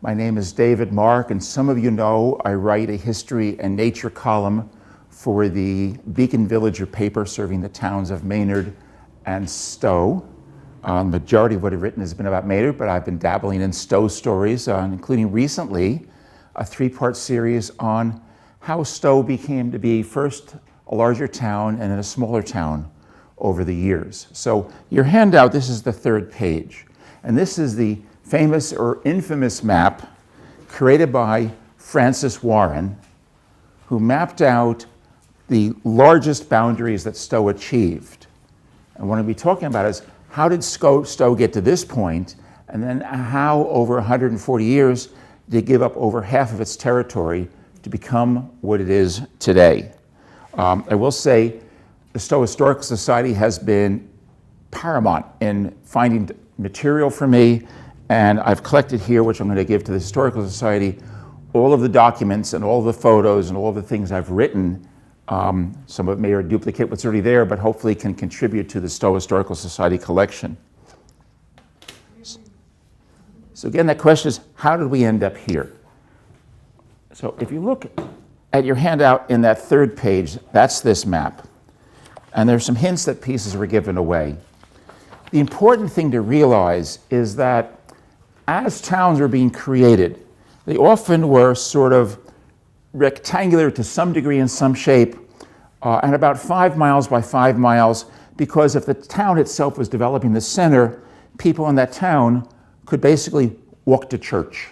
My name is David Mark, and some of you know I write a history and nature column for the Beacon Villager paper serving the towns of Maynard and Stow. The majority of what I've written has been about Maynard, but I've been dabbling in Stow stories, including recently a 3-part series on how Stow became to be first a larger town and then a smaller town over the years. So your handout, this is the 3rd page, and this is the famous or infamous map created by Francis Warren, who mapped out the largest boundaries that Stow achieved. And what I'll be talking about is how did Stow get to this point, and then how over 140 years did it give up over half of its territory to become what it is today. I will say the Stow Historical Society has been paramount in finding material for me, and I've collected here, which I'm going to give to the Historical Society, all of the documents and all the photos and all the things I've written. Some of it may duplicate what's already there, but hopefully can contribute to the Stow Historical Society collection. So again, that question is, how did we end up here? So if you look at your handout in that 3rd page, that's this map. And there's some hints that pieces were given away. The important thing to realize is that as towns were being created, they often were sort of rectangular to some degree in some shape, and about 5 miles by 5 miles, because if the town itself was developing the center, people in that town could basically walk to church.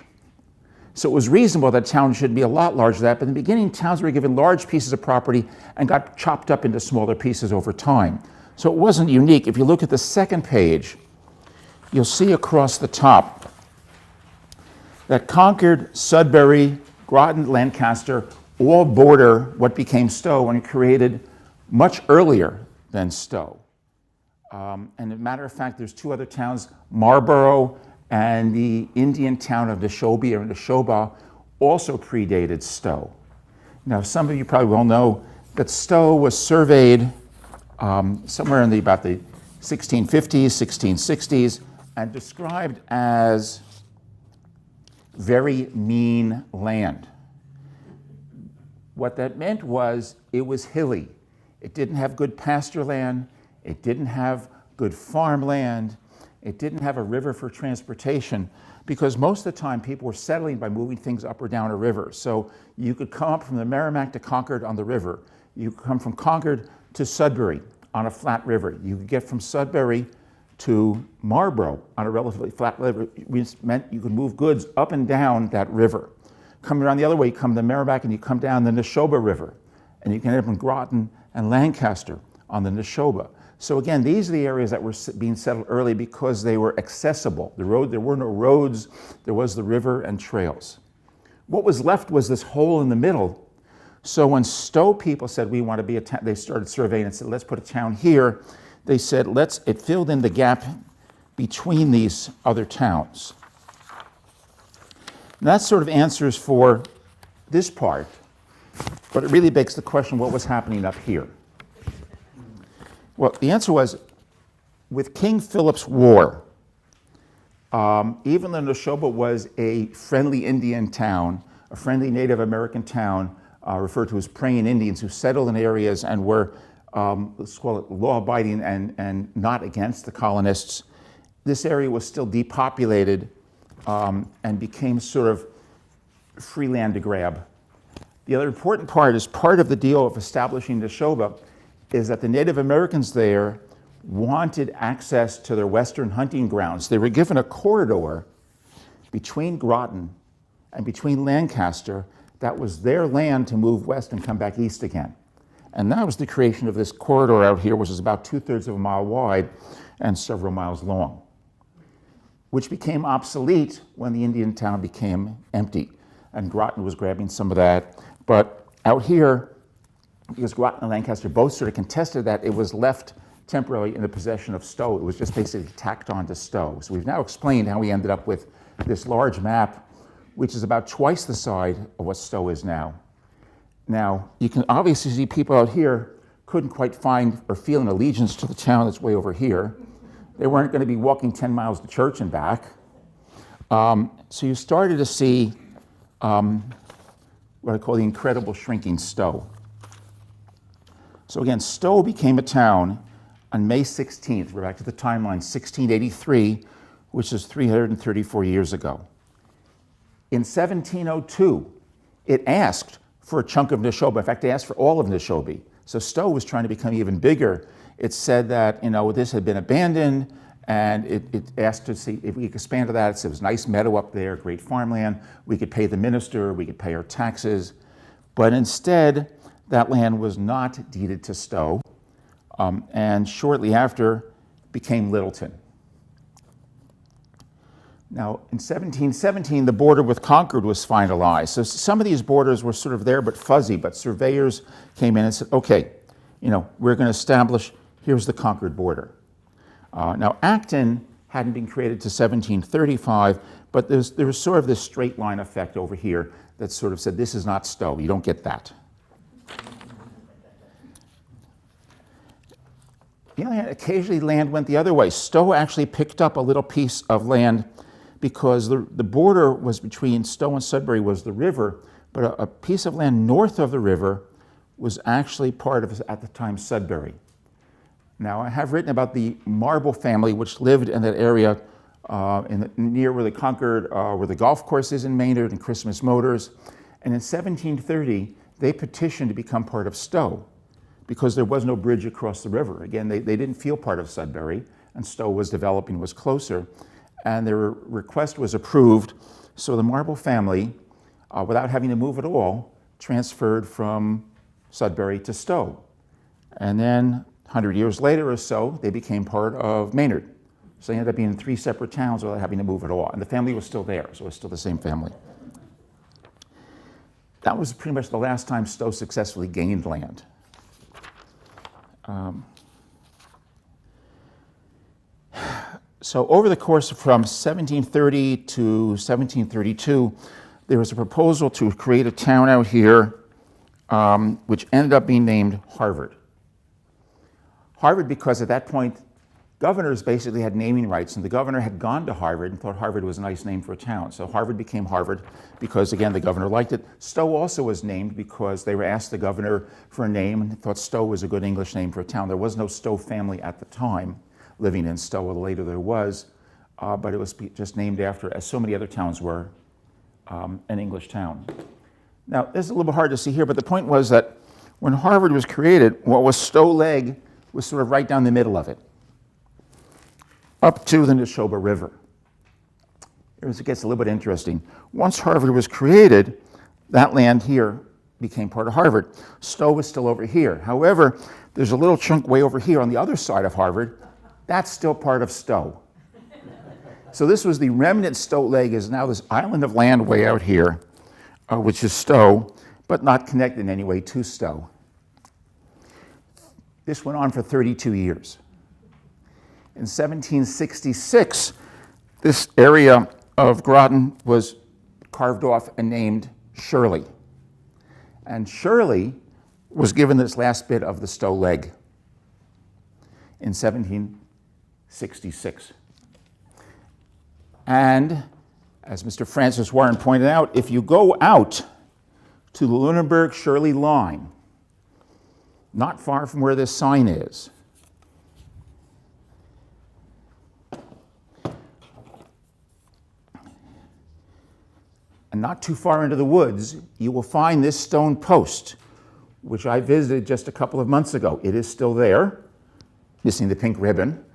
So it was reasonable that town should be a lot larger than that, but in the beginning, towns were given large pieces of property and got chopped up into smaller pieces over time. So it wasn't unique. If you look at the 2nd page, you'll see across the top that Concord, Sudbury, Groton, Lancaster all border what became Stow and created much earlier than Stow. And as a matter of fact, there's 2 other towns, Marlborough and the Indian town of Shobha also predated Stow. Now, some of you probably will know that Stow was surveyed somewhere in about the 1650s, 1660s, and described as very mean land. What that meant was it was hilly. It didn't have good pasture land. It didn't have good farmland. It didn't have a river for transportation, because most of the time people were settling by moving things up or down a river. So you could come up from the Merrimack to Concord on the river. You could come from Concord to Sudbury on a flat river. You could get from Sudbury to Marlborough on a relatively flat river, which meant you could move goods up and down that river. Coming around the other way, you come to Merrimack and you come down the Shobha River, and you can end up in Groton and Lancaster on the Shobha. So again, these are the areas that were being settled early because they were accessible. There were no roads, there was the river and trails. What was left was this hole in the middle. So when Stow people said, we want to be a town, they started surveying and said, let's put a town here. They said, it filled in the gap between these other towns. And that sort of answers for this part, but it really begs the question, what was happening up here? Well, the answer was, with King Philip's War, even though Shobha was a friendly Indian town, a friendly Native American town, referred to as praying Indians who settled in areas and were, let's call it law-abiding and not against the colonists, this area was still depopulated and became sort of free land to grab. The other important part is part of the deal of establishing the Shobha is that the Native Americans there wanted access to their western hunting grounds. They were given a corridor between Groton and between Lancaster that was their land to move west and come back east again. And that was the creation of this corridor out here, which is about 2/3 of a mile wide and several miles long, which became obsolete when the Indian town became empty. and Groton was grabbing some of that. But out here, because Groton and Lancaster both sort of contested that, it was left temporarily in the possession of Stow. It was just basically tacked on to Stow. So we've now explained how we ended up with this large map, which is about twice the size of what Stow is now. Now, you can obviously see people out here couldn't quite find or feel an allegiance to the town that's way over here. They weren't going to be walking 10 miles to church and back. So you started to see what I call the incredible shrinking Stow. So again, Stow became a town on May 16th. We're back to the timeline, 1683, which is 334 years ago. In 1702, it asked for a chunk of Neshoba. In fact, they asked for all of Neshoba. So Stow was trying to become even bigger. It said that, this had been abandoned, and it asked to see if we could expand to that. It said it was a nice meadow up there, great farmland. We could pay the minister, we could pay our taxes. But instead, that land was not deeded to Stow, and shortly after became Littleton. Now, in 1717, the border with Concord was finalized. So some of these borders were sort of there but fuzzy, but surveyors came in and said, okay, we're going to establish, here's the Concord border. Now, Acton hadn't been created to 1735, but there was sort of this straight line effect over here that sort of said, this is not Stow, you don't get that. Occasionally land went the other way. Stow actually picked up a little piece of land because the border was between Stow and Sudbury was the river, but a piece of land north of the river was actually part of, at the time, Sudbury. Now, I have written about the Marlborough family, which lived in that area near where the Concord, where the golf course is in Maynard and Christmas Motors. And in 1730, they petitioned to become part of Stow because there was no bridge across the river. Again, they didn't feel part of Sudbury, and Stow was developing, was closer. And their request was approved. So the Marlborough family, without having to move at all, transferred from Sudbury to Stow. And then 100 years later or so, they became part of Maynard. So they ended up being in 3 separate towns without having to move at all. And the family was still there, so it was still the same family. That was pretty much the last time Stow successfully gained land. So over the course from 1730 to 1732, there was a proposal to create a town out here, which ended up being named Harvard. Harvard because at that point, governors basically had naming rights, and the governor had gone to Harvard and thought Harvard was a nice name for a town. So Harvard became Harvard because, again, the governor liked it. Stow also was named because they were asked the governor for a name and thought Stow was a good English name for a town. There was no Stow family at the time living in Stow. Well, later there was, but it was just named after, as so many other towns were, an English town. Now, this is a little bit hard to see here, but the point was that when Harvard was created, what was Stow Leg was sort of right down the middle of it, up to the Neshoba River. It gets a little bit interesting. Once Harvard was created, that land here became part of Harvard. Stow was still over here. However, there's a little chunk way over here on the other side of Harvard. That's still part of Stow. So this was the remnant Stow Leg is now this island of land way out here, which is Stow, but not connected in any way to Stow. This went on for 32 years. In 1766, this area of Groton was carved off and named Shirley. And Shirley was given this last bit of the Stow Leg in 1766. And as Mr. Francis Warren pointed out, if you go out to the Luneberg-Shirley line, not far from where this sign is, and not too far into the woods, you will find this stone post, which I visited just a couple of months ago. It is still there, missing the pink ribbon.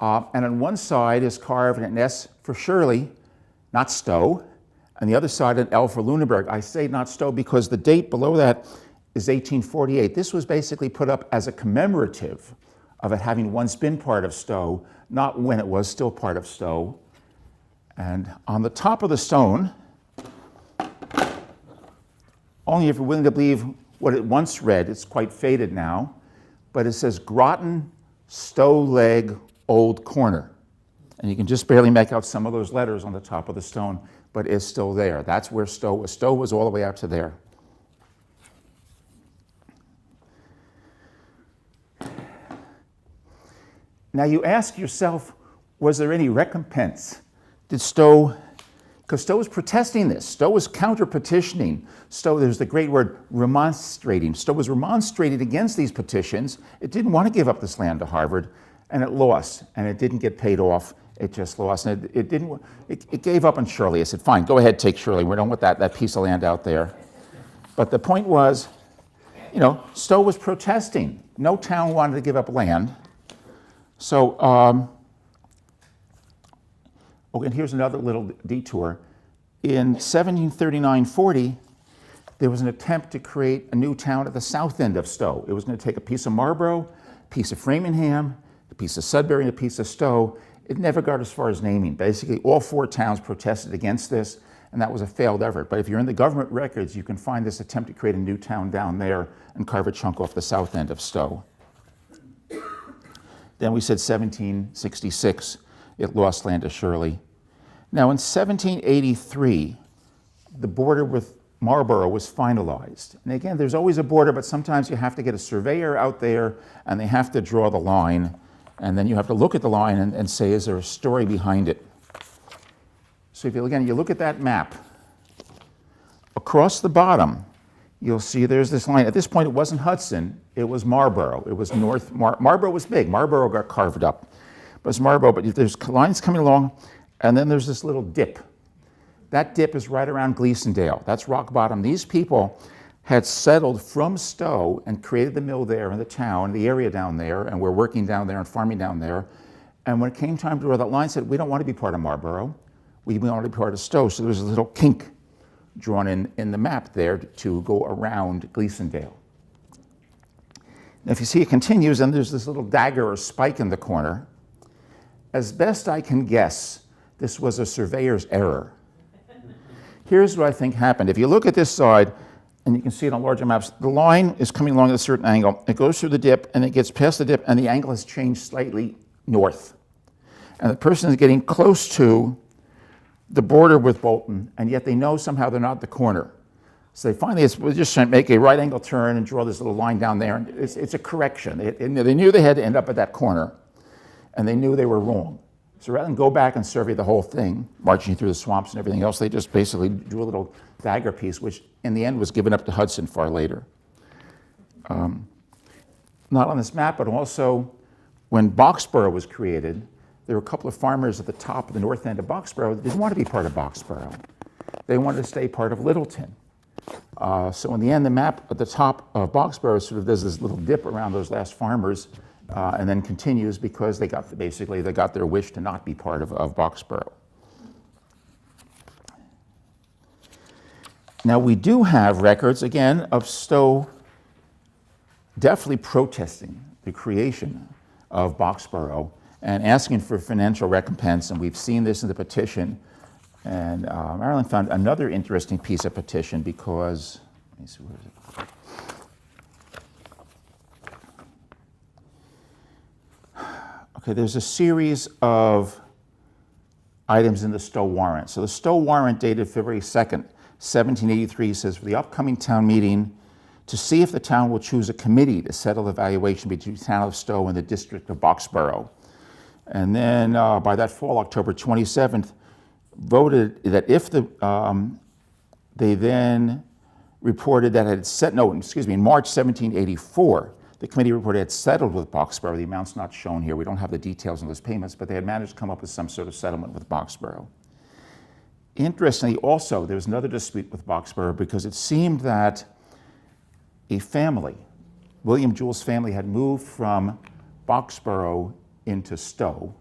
And on one side is carved an S for Shirley, not Stow, and the other side an L for Luneberg. I say not Stow because the date below that is 1848. This was basically put up as a commemorative of it having once been part of Stow, not when it was still part of Stow. And on the top of the stone only if you're willing to believe what it once read. It's quite faded now, but it says Groton, Stow Leg, Old Corner. And you can just barely make out some of those letters on the top of the stone, but it's still there. That's where Stow was. Stow was all the way out to there. Now you ask yourself, was there any recompense? Did Stow, because Stow was protesting this. Stow was counter-petitioning. Stow, there's the great word, remonstrating. Stow was remonstrating against these petitions. It didn't want to give up this land to Harvard, and it lost, and it didn't get paid off. It just lost, and it gave up on Shirley. I said, fine, go ahead, take Shirley. We don't want that piece of land out there. But the point was, you know, Stow was protesting. No town wanted to give up land. So, and here's another little detour. In 1739-40, there was an attempt to create a new town at the south end of Stow. It was going to take a piece of Marlborough, a piece of Framingham, a piece of Sudbury, and a piece of Stow. It never got as far as naming. Basically, all 4 towns protested against this, and that was a failed effort. But if you're in the government records, you can find this attempt to create a new town down there and carve a chunk off the south end of Stow. Then we said 1766, it lost land to Shirley. Now in 1783, the border with Marlborough was finalized. And again, there's always a border, but sometimes you have to get a surveyor out there and they have to draw the line. And then you have to look at the line and say, is there a story behind it? So if you, again, you look at that map, across the bottom, you'll see there's this line. At this point, it wasn't Hudson, it was Marlborough. It was north, Marlborough was big. Marlborough got carved up. But it's Marlborough, but there's lines coming along, and then there's this little dip. That dip is right around Gleasondale. That's rock bottom. These people had settled from Stow and created the mill there in the town, the area down there, and were working down there and farming down there. And when it came time to draw that line, said, we don't want to be part of Marlborough. We want to be part of Stow. So there was a little kink drawn in the map there to go around Gleasondale. Now, if you see it continues, and there's this little dagger or spike in the corner. As best I can guess, this was a surveyor's error. Here's what I think happened. If you look at this side, and you can see it on larger maps, the line is coming along at a certain angle. It goes through the dip, and it gets past the dip, and the angle has changed slightly north. And the person is getting close to the border with Bolton, and yet they know somehow they're not at the corner. So they finally just trying to make a right angle turn and draw this little line down there, and it's a correction. They knew they had to end up at that corner, and they knew they were wrong. So rather than go back and survey the whole thing, marching through the swamps and everything else, they just basically drew a little dagger piece, which in the end was given up to Hudson far later. Not on this map, but also when Boxborough was created, there were a couple of farmers at the top of the north end of Boxborough that didn't want to be part of Boxborough. They wanted to stay part of Littleton. So in the end, the map at the top of Boxborough sort of does this little dip around those last farmers, and then continues because they got their wish to not be part of Boxborough. Now we do have records again of Stow definitely protesting the creation of Boxborough and asking for financial recompense, and we've seen this in the petition. And Marilyn found another interesting piece of petition because, let me see, where is it? Okay, there's a series of items in the Stow warrant. So the Stow warrant dated February 2nd, 1783 says, for the upcoming town meeting, to see if the town will choose a committee to settle the valuation between the town of Stow and the district of Boxborough. And then by that fall, October 27th, voted that if they then reported that it had set, no, excuse me, in March 1784, the committee reported it had settled with Boxborough. The amount's not shown here. We don't have the details on those payments, but they had managed to come up with some sort of settlement with Boxborough. Interestingly, also, there was another dispute with Boxborough because it seemed that a family, William Jewell's family, had moved from Boxborough into Stow,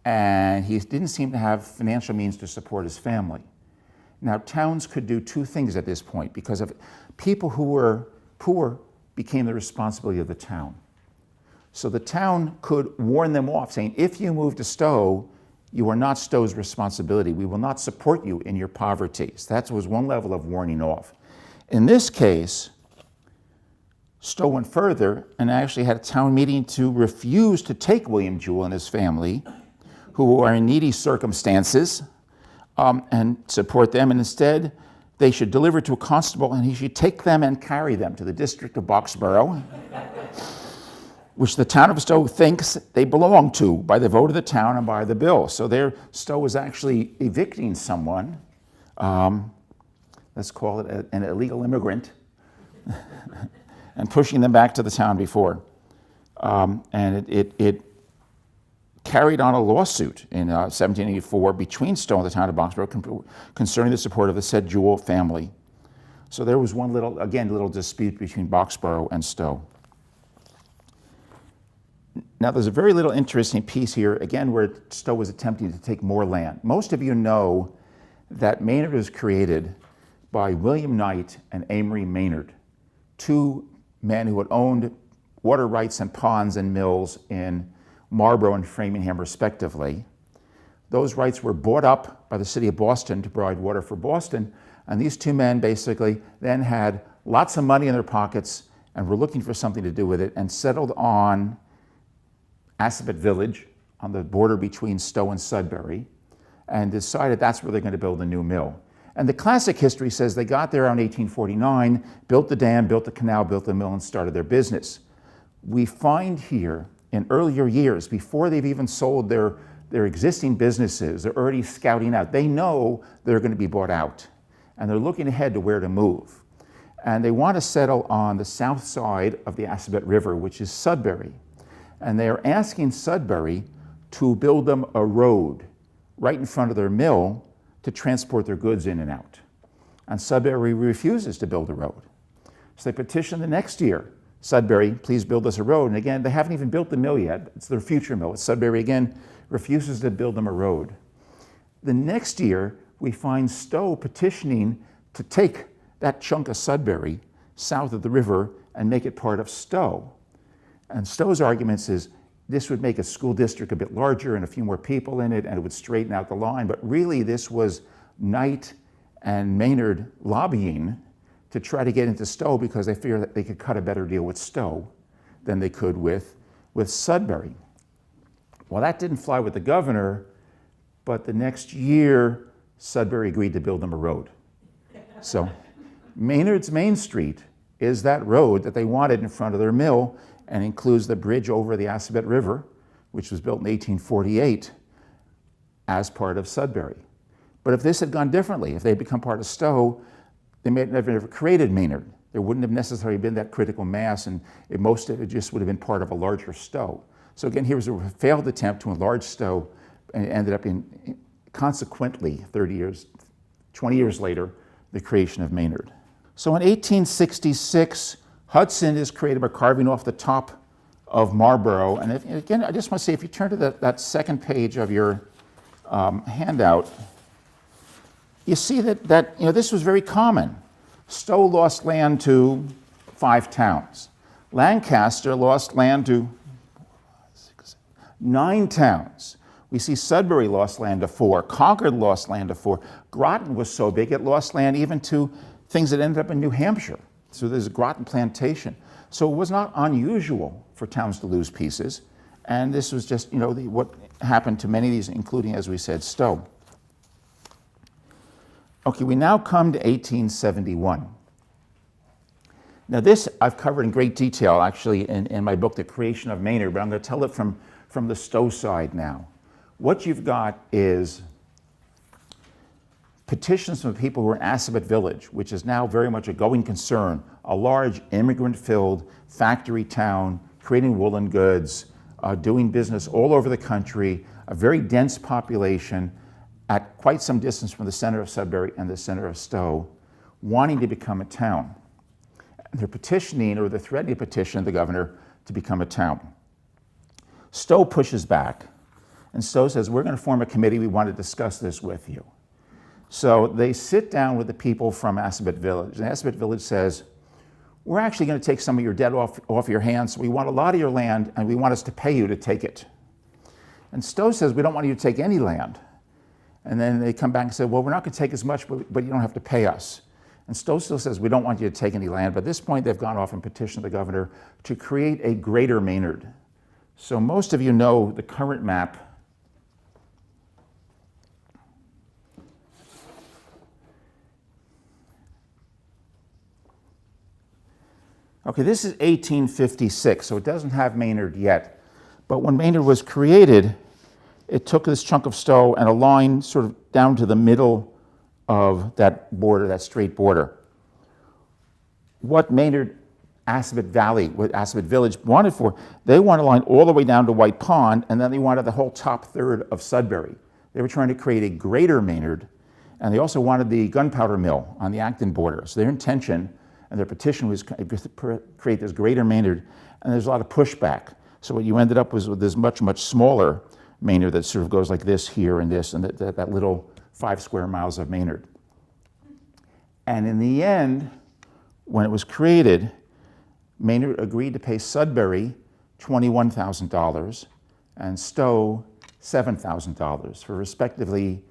and he didn't seem to have financial means to support his family. Now, towns could do two things at this point because of people who were poor became the responsibility of the town. So the town could warn them off, saying, if you move to Stow, you are not Stow's responsibility. We will not support you in your poverty. So that was one level of warning off. In this case, Stowe went further and actually had a town meeting to refuse to take William Jewell and his family, who are in needy circumstances, and support them, and instead they should deliver to a constable and he should take them and carry them to the district of Boxborough, which the town of Stowe thinks they belong to by the vote of the town and by the bill. So there, Stowe was actually evicting someone, let's call it an illegal immigrant, and pushing them back to the town before. And it carried on a lawsuit in 1784 between Stowe and the town of Boxborough concerning the support of the said Jewell family. So there was one little dispute between Boxborough and Stowe. Now there's a very little interesting piece here, again, where Stowe was attempting to take more land. Most of you know that Maynard was created by William Knight and Amory Maynard, two men who had owned water rights and ponds and mills in Marlborough and Framingham, respectively. Those rights were bought up by the city of Boston to provide water for Boston, and these two men basically then had lots of money in their pockets and were looking for something to do with it and settled on Assabet Village on the border between Stowe and Sudbury and decided that's where they're going to build a new mill. And the classic history says they got there around 1849, built the dam, built the canal, built the mill, and started their business. We find here in earlier years, before they've even sold their existing businesses, they're already scouting out. They know they're going to be bought out, and they're looking ahead to where to move. And they want to settle on the south side of the Assabet River, which is Sudbury. And they are asking Sudbury to build them a road right in front of their mill to transport their goods in and out. And Sudbury refuses to build a road. So they petition the next year, Sudbury, please build us a road. And again, they haven't even built the mill yet. It's their future mill. Sudbury, again, refuses to build them a road. The next year, we find Stowe petitioning to take that chunk of Sudbury south of the river and make it part of Stowe. And Stowe's arguments is this would make a school district a bit larger and a few more people in it, and it would straighten out the line. But really, this was Knight and Maynard lobbying to try to get into Stowe because they fear that they could cut a better deal with Stowe than they could with Sudbury. Well, that didn't fly with the governor, but the next year, Sudbury agreed to build them a road. So Maynard's Main Street is that road that they wanted in front of their mill, and includes the bridge over the Assabet River, which was built in 1848 as part of Sudbury. But if this had gone differently, if they had become part of Stowe, they may have never created Maynard. There wouldn't have necessarily been that critical mass, and most of it just would have been part of a larger Stowe. So again, here was a failed attempt to enlarge Stowe, and it ended up in, consequently, 20 years later, the creation of Maynard. So in 1866, Hudson is created by carving off the top of Marlborough. And again, I just want to say, if you turn to that second page of your handout, you see that this was very common. Stowe lost land to 5 towns. Lancaster lost land to 9 towns. We see Sudbury lost land to 4. Concord lost land to 4. Groton was so big it lost land even to things that ended up in New Hampshire. So there's a Groton plantation. So it was not unusual for towns to lose pieces. And this was just, what happened to many of these, including, as we said, Stowe. Okay, we now come to 1871. Now this I've covered in great detail, actually, in my book, The Creation of Maynard, but I'm going to tell it from the Stowe side now. What you've got is petitions from people who are in Assabet Village, which is now very much a going concern, a large immigrant-filled factory town, creating woolen goods, doing business all over the country, a very dense population at quite some distance from the center of Sudbury and the center of Stowe, wanting to become a town. They're petitioning, or they're threatening to petition the governor to become a town. Stowe pushes back, and Stowe says, we're going to form a committee, we want to discuss this with you. So they sit down with the people from Assabet Village, and Assabet Village says, we're actually going to take some of your debt off your hands. We want a lot of your land, and we want us to pay you to take it. And Stowe says, we don't want you to take any land. And then they come back and say, well, we're not going to take as much, but you don't have to pay us. And Stowe still says, we don't want you to take any land, but at this point they've gone off and petitioned the governor to create a greater Maynard. So most of you know the current map. Okay, this is 1856, so it doesn't have Maynard yet. But when Maynard was created, it took this chunk of Stowe and a line sort of down to the middle of that border, that straight border. What Maynard Assabet Valley, what Assabet Village wanted for, they wanted a line all the way down to White Pond, and then they wanted the whole top third of Sudbury. They were trying to create a greater Maynard, and they also wanted the gunpowder mill on the Acton border. So their intention and their petition was to create this greater Maynard, and there's a lot of pushback. So what you ended up was with this much, much smaller Maynard that sort of goes like this here and this, and that little 5 square miles of Maynard. And in the end, when it was created, Maynard agreed to pay Sudbury $21,000 and Stowe $7,000 for respectively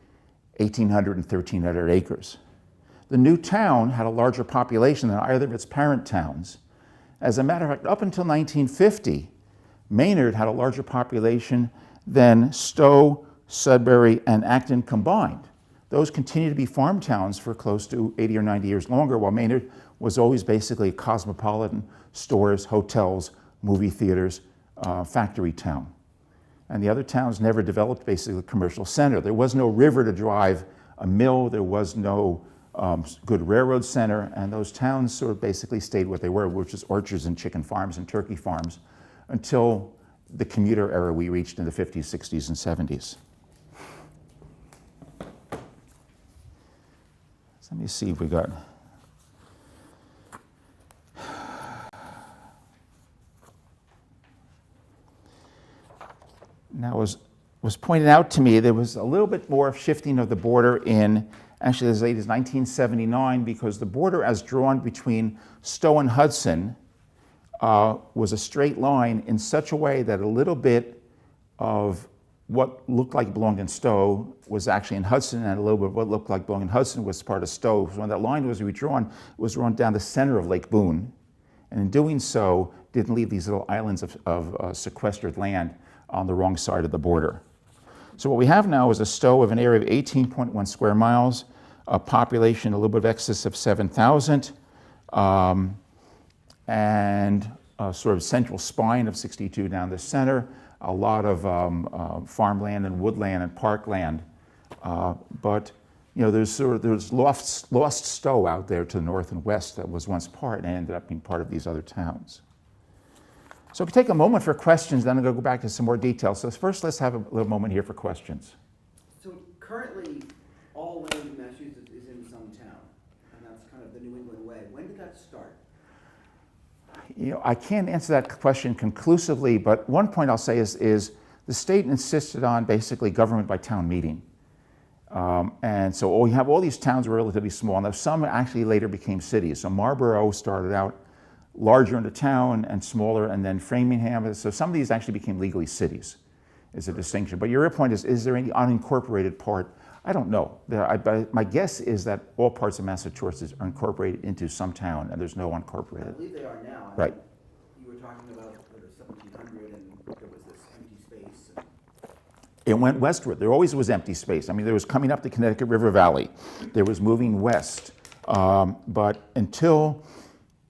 1,800 and 1,300 acres. The new town had a larger population than either of its parent towns. As a matter of fact, up until 1950, Maynard had a larger population than Stowe, Sudbury, and Acton combined. Those continued to be farm towns for close to 80 or 90 years longer, while Maynard was always basically a cosmopolitan, stores, hotels, movie theaters, factory town. And the other towns never developed basically a commercial center. There was no river to drive a mill, there was no good railroad center, and those towns sort of basically stayed what they were, which is orchards and chicken farms and turkey farms, until the commuter era we reached in the 50s, 60s, and 70s. So let me see if we got. Now, was pointed out to me, there was a little bit more shifting of the border in actually as late as 1979, because the border as drawn between Stowe and Hudson was a straight line in such a way that a little bit of what looked like belonged in Stowe was actually in Hudson, and a little bit of what looked like belonged in Hudson was part of Stowe. So when that line was redrawn, it was drawn down the center of Lake Boone, and in doing so, didn't leave these little islands of sequestered land on the wrong side of the border. So what we have now is a Stowe of an area of 18.1 square miles, a population a little bit of excess of 7,000, and a sort of central spine of 62 down the center, a lot of farmland and woodland and parkland. But you know, there's lost Stowe out there to the north and west that was once part and ended up being part of these other towns. So we can take a moment for questions, then I'm going to go back to some more details. So first, let's have a little moment here for questions. So currently, all land in Massachusetts is in some town, and that's kind of the New England way. When did that start? You know, I can't answer that question conclusively, but one point I'll say is the state insisted on basically government by town meeting. And so you have all these towns were relatively small. Now some actually later became cities. So Marlborough started out larger in the town and smaller, and then Framingham. So some of these actually became legally cities, is a distinction. But your point is there any unincorporated part? I don't know. My guess is that all parts of Massachusetts are incorporated into some town, and there's no unincorporated. I believe they are now. Right. You were talking about 1700, and there was this empty space. It went westward. There always was empty space. I mean, there was coming up the Connecticut River Valley. There was moving west. But until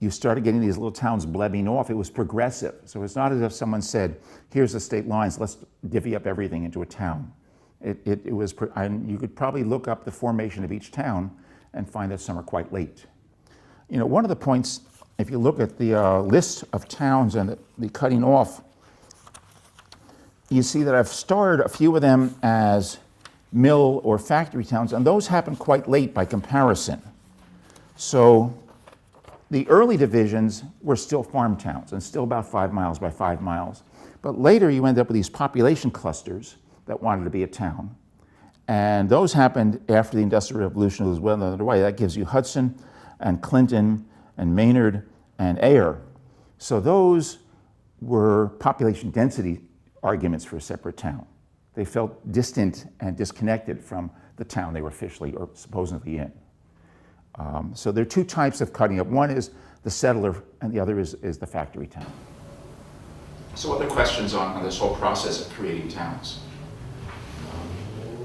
you started getting these little towns blebbing off, it was progressive. So it's not as if someone said, here's the state lines, let's divvy up everything into a town. It was, you could probably look up the formation of each town and find that some are quite late. You know, one of the points, if you look at the list of towns and the cutting off, you see that I've starred a few of them as mill or factory towns, and those happened quite late by comparison. So the early divisions were still farm towns and still about 5 miles by 5 miles. But later you end up with these population clusters that wanted to be a town. And those happened after the Industrial Revolution was well underway. That gives you Hudson and Clinton and Maynard and Ayer. So those were population density arguments for a separate town. They felt distant and disconnected from the town they were officially or supposedly in. So there are two types of cutting up. One is the settler, and the other is the factory town. So other questions on this whole process of creating towns?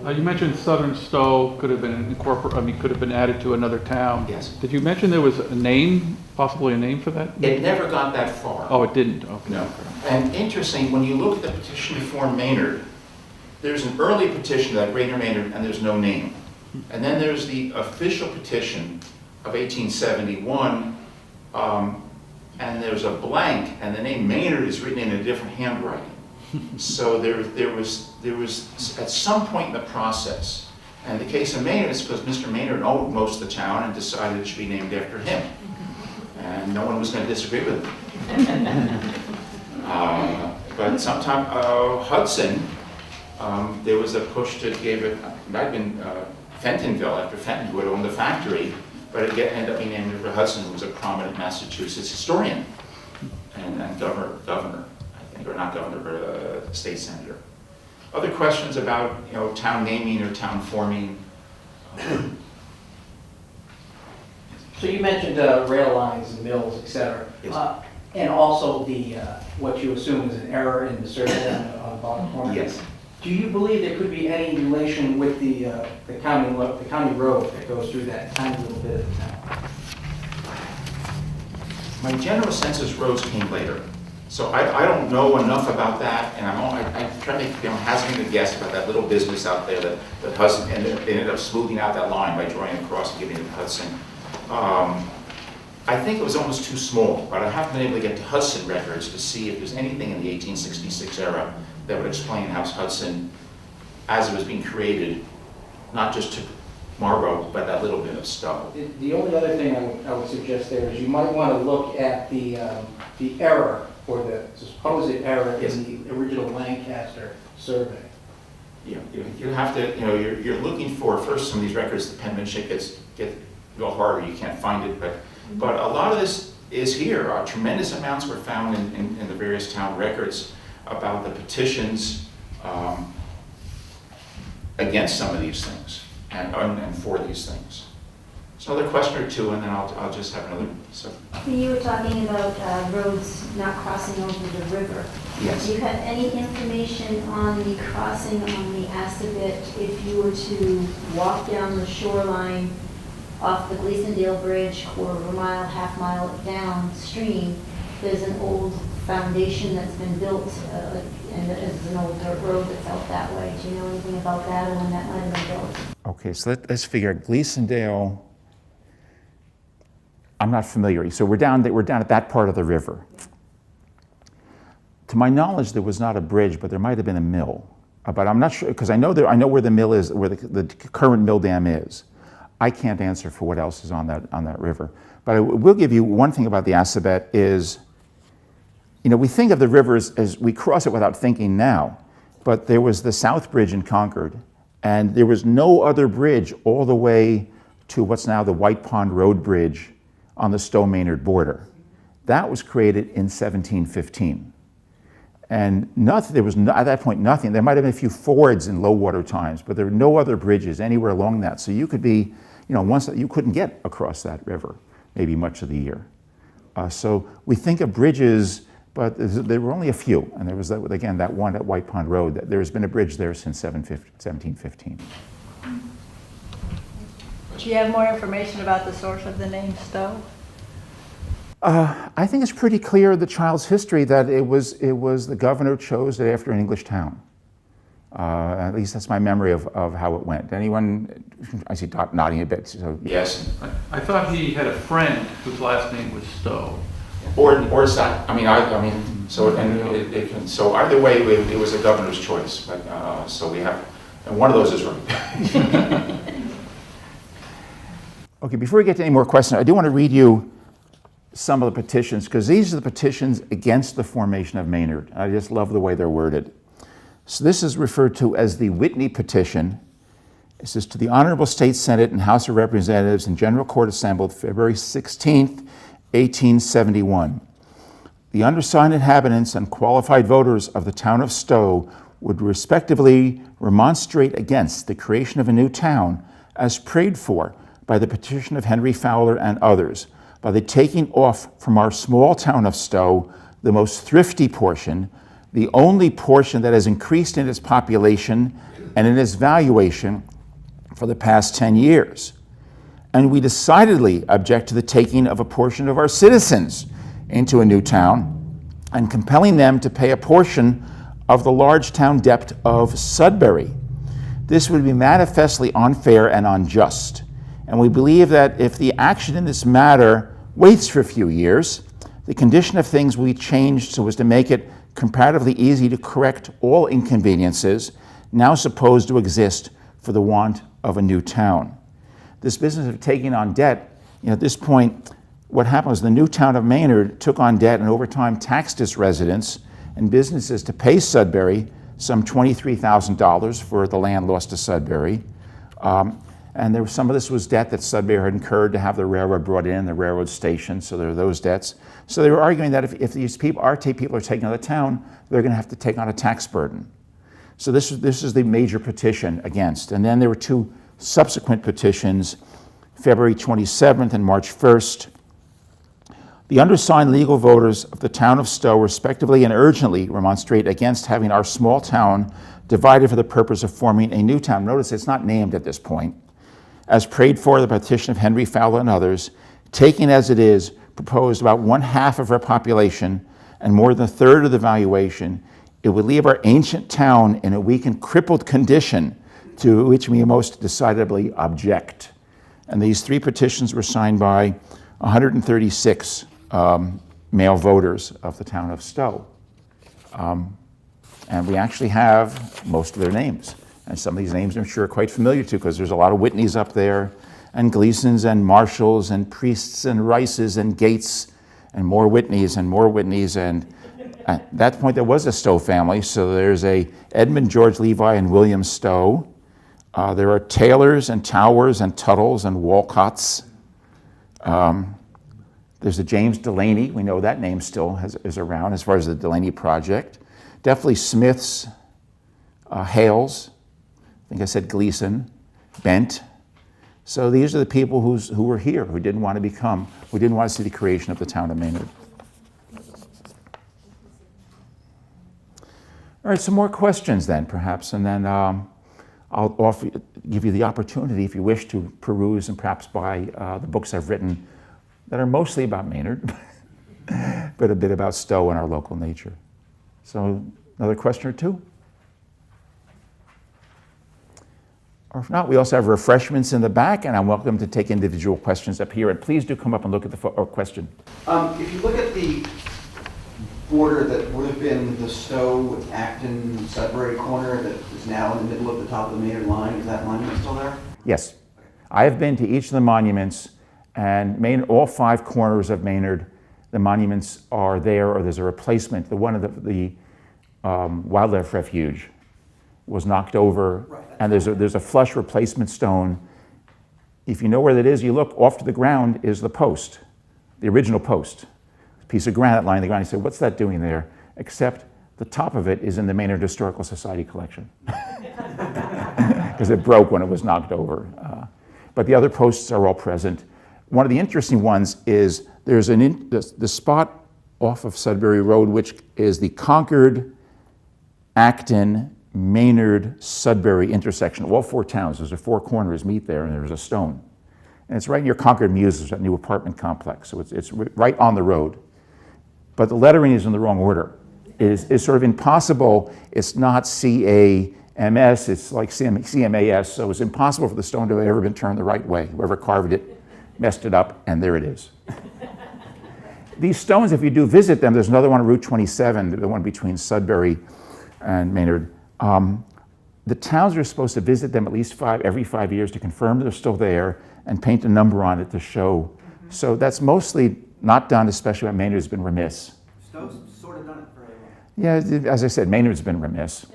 You mentioned Southern Stow could have been could have been added to another town. Yes. Did you mention there was a name, possibly a name for that? It never got that far. Oh, it didn't. Okay. No. And interesting, when you look at the petition before Maynard, there's an early petition that Greater Maynard, and there's no name. And then there's the official petition of 1871, and there's a blank, and the name Maynard is written in a different handwriting. So there was at some point in the process, and the case of Maynard is because Mr. Maynard owned most of the town and decided it should be named after him, and no one was going to disagree with him. But sometime Hudson, there was a push to give it. It might have been Fentonville after Fenton, who had owned the factory, but it ended up being named after Hudson, who was a prominent Massachusetts historian and governor. Or not governor, but a state senator. Other questions about town naming or town forming? So you mentioned rail lines and mills, et cetera. Yes. And also the what you assume is an error in the survey on the bottom corner. Yes. Do you believe there could be any relation with the county road that goes through that tiny little bit of the town? My general sense is roads came later. So I don't know enough about that, and I'm trying to hazarding a guess about that little business out there that Hudson ended up smoothing out that line by drawing across and giving it to Hudson. I think it was almost too small, but I haven't been able to get to Hudson records to see if there's anything in the 1866 era that would explain how Hudson, as it was being created, not just took Marlborough, but that little bit of Stow. The only other thing I would suggest there is you might want to look at the error, or the supposed error Yes. in the original Lancaster survey. Yeah, you have to, you're looking for, first, some of these records, the penmanship get a little harder, you can't find it, but a lot of this is here. Tremendous amounts were found in the various town records about the petitions against some of these things and for these things. So another question or two, and then I'll just have another. So. You were talking about roads not crossing over the river. Yes. Do you have any information on the crossing on the Assabet if you were to walk down the shoreline off the Gleasondale Bridge, quarter of a mile, half mile downstream? There's an old foundation that's been built, and there's an old dirt road that's out that way. Do you know anything about that or when that might have been built? Okay, so let's figure out Gleasondale. I'm not familiar. So we're down at that part of the river. To my knowledge, there was not a bridge, but there might have been a mill. But I'm not sure, because I know where the mill is, where the current mill dam is. I can't answer for what else is on that river. But I will give you one thing about the Assabet is, we think of the river as we cross it without thinking now. But there was the South Bridge in Concord, and there was no other bridge all the way to what's now the White Pond Road Bridge on the Stowe-Maynard border. That was created in 1715. And there was at that point nothing. There might have been a few fords in low water times, but there were no other bridges anywhere along that. So you could be, once you couldn't get across that river, maybe much of the year. So we think of bridges, but there were only a few. And there was, again, that one at White Pond Road. There's been a bridge there since 1715. Do you have more information about the source of the name Stow? I think it's pretty clear the child's history that it was the governor chose it after an English town. At least that's my memory of how it went. Anyone? I see Dot nodding a bit. So yes. I thought he had a friend whose last name was Stowe. Or is that? So either way, it was the governor's choice. But so we have, and one of those is right. Okay, before we get to any more questions, I do want to read you some of the petitions, because these are the petitions against the formation of Maynard. I just love the way they're worded. So this is referred to as the Whitney petition. It says, to the Honorable State Senate and House of Representatives and General Court assembled February 16th, 1871. The undersigned inhabitants and qualified voters of the town of Stowe would respectively remonstrate against the creation of a new town as prayed for by the petition of Henry Fowler and others, by the taking off from our small town of Stow the most thrifty portion, the only portion that has increased in its population and in its valuation for the past 10 years. And we decidedly object to the taking of a portion of our citizens into a new town and compelling them to pay a portion of the large town debt of Sudbury. This would be manifestly unfair and unjust. And we believe that if the action in this matter waits for a few years, the condition of things will be changed so as to make it comparatively easy to correct all inconveniences now supposed to exist for the want of a new town. This business of taking on debt, at this point, what happened was the new town of Maynard took on debt and over time taxed its residents and businesses to pay Sudbury some $23,000 for the land lost to Sudbury. And there was, some of this was debt that Sudbury had incurred to have the railroad brought in, the railroad station, so there were those debts. So they were arguing that if these people are taking on the town, they're going to have to take on a tax burden. So this is the major petition against. And then there were two subsequent petitions, February 27th and March 1st. The undersigned legal voters of the town of Stow respectively and urgently remonstrate against having our small town divided for the purpose of forming a new town. Notice it's not named at this point. As prayed for the petition of Henry Fowler and others, taking as it is, proposed about 1/2 of our population and more than 1/3 of the valuation, it would leave our ancient town in a weak and crippled condition to which we most decidedly object. And these three petitions were signed by 136 male voters of the town of Stow. And we actually have most of their names. And some of these names I'm sure are quite familiar to because there's a lot of Whitneys up there, and Gleasons and Marshalls and Priests and Rices and Gates and more Whitneys and more Whitneys. And at that point there was a Stowe family. So there's a Edmund, George Levi, and William Stowe. There are Taylors and Towers and Tuttles and Walcotts. There's a James Delaney. We know that name still is around as far as the Delaney project. Definitely Smiths, Hales. I think I said Gleason, Bent. So these are the people who were here, who didn't want to see the creation of the town of Maynard. All right, some more questions then, perhaps, and then I'll give you the opportunity, if you wish, to peruse and perhaps buy the books I've written that are mostly about Maynard, but a bit about Stowe and our local nature. So another question or two? Or if not, we also have refreshments in the back, and I'm welcome to take individual questions up here. And please do come up and look at the question. If you look at the border that would have been the Stowe, Acton, Sudbury corner that is now in the middle of the top of the Maynard line, is that monument still there? Yes. I have been to each of the monuments, and Maynard, all 5 corners of Maynard, the monuments are there, or there's a replacement. The one of the wildlife refuge was knocked over, right, and there's a flush replacement stone. If you know where that is, you look off to the ground is the post, the original post, a piece of granite lying on the ground. You say, what's that doing there? Except the top of it is in the Maynard Historical Society collection because it broke when it was knocked over. But the other posts are all present. One of the interesting ones is there's the spot off of Sudbury Road, which is the Concord, Acton, Maynard, Sudbury intersection. All 4 towns, those are 4 corners meet there, and there's a stone. And it's right near Concord Muses, that new apartment complex. So it's right on the road. But the lettering is in the wrong order. It's sort of impossible. It's not C-A-M-S, it's like C-M-A-S, so it's impossible for the stone to have ever been turned the right way. Whoever carved it messed it up, and there it is. These stones, if you do visit them, there's another one on Route 27, the one between Sudbury and Maynard. The towns are supposed to visit them at least every 5 years to confirm they're still there and paint a number on it to show. So that's mostly not done, especially when Maynard's been remiss. Stowe's sort of done it very well. Yeah, as I said, Maynard's been remiss.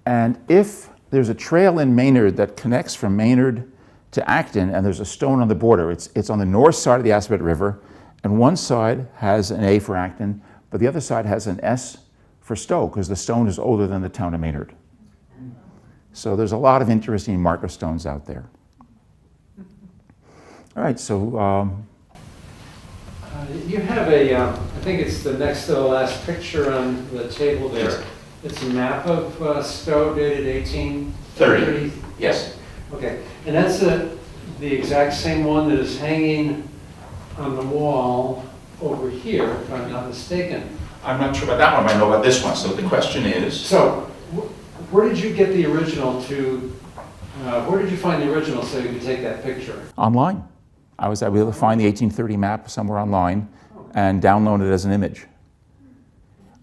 And if there's a trail in Maynard that connects from Maynard to Acton, and there's a stone on the border, it's on the north side of the Assabet River, and one side has an A for Acton, but the other side has an S for Stowe, because the stone is older than the town of Maynard. So there's a lot of interesting marker stones out there. All right, so You have a, I think it's the next to the last picture on the table there. It's a map of Stowe dated 1830? yes. Okay, and that's the exact same one that is hanging on the wall over here, if I'm not mistaken. I'm not sure about that one, but I know about this one. So the question is, So, where did you get the original to, where did you find the original so you could take that picture? online. I was able to find the 1830 map somewhere online and download it as an image.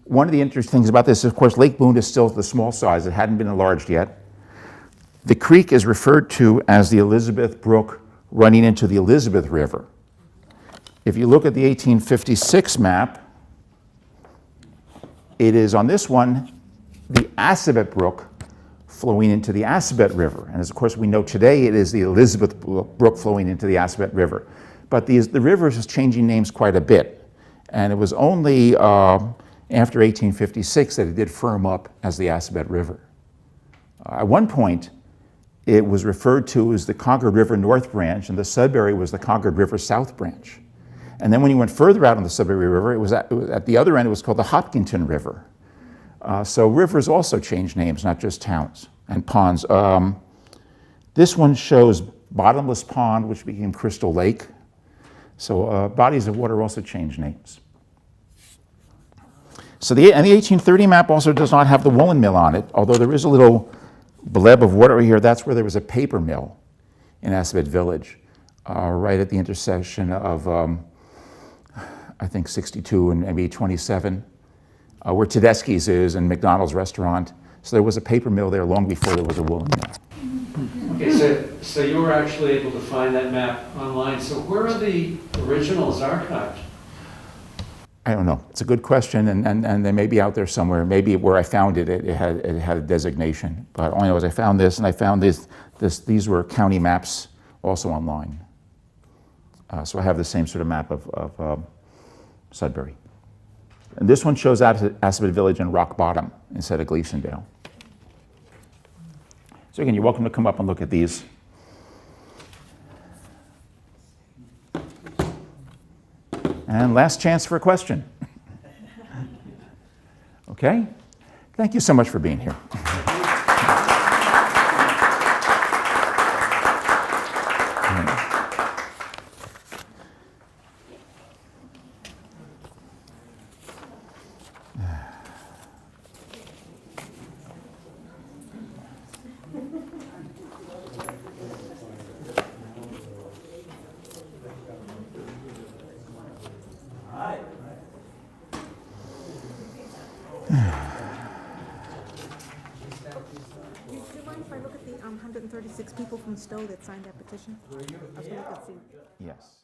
One of the interesting things about this, of course, Lake Boone is still the small size. It hadn't been enlarged yet. The creek is referred to as the Elizabeth Brook running into the Elizabeth River. If you look at the 1856 map, it is on this one, the Assabet Brook flowing into the Assabet River. And as of course we know today, it is the Elizabeth Brook flowing into the Assabet River. But the river is changing names quite a bit. And it was only after 1856 that it did firm up as the Assabet River. At one point, it was referred to as the Concord River North Branch, and the Sudbury was the Concord River South Branch. And then when you went further out on the Sudbury River, it was at the other end, it was called the Hopkinton River. So rivers also change names, not just towns and ponds. This one shows Bottomless Pond, which became Crystal Lake. So bodies of water also change names. So the 1830 map also does not have the woolen mill on it, although there is a little bleb of water here. That's where there was a paper mill in Assabet Village, right at the intersection of, I think, 62 and maybe 27. Where Tedeschi's is and McDonald's restaurant. So there was a paper mill there long before there was a woolen mill. Okay, so you were actually able to find that map online. So where are the originals archived? I don't know. It's a good question, and they may be out there somewhere. Maybe where I found it, it had a designation. But all I know is I found this, and I found these were county maps also online. So I have the same sort of map of Sudbury. And this one shows Assabet Village and Rock Bottom instead of Gleasondale. So again, you're welcome to come up and look at these. And last chance for a question. Okay? Thank you so much for being here. Do you mind if I look at the 136 people from Stow that signed that petition? I was gonna look and see. Yes.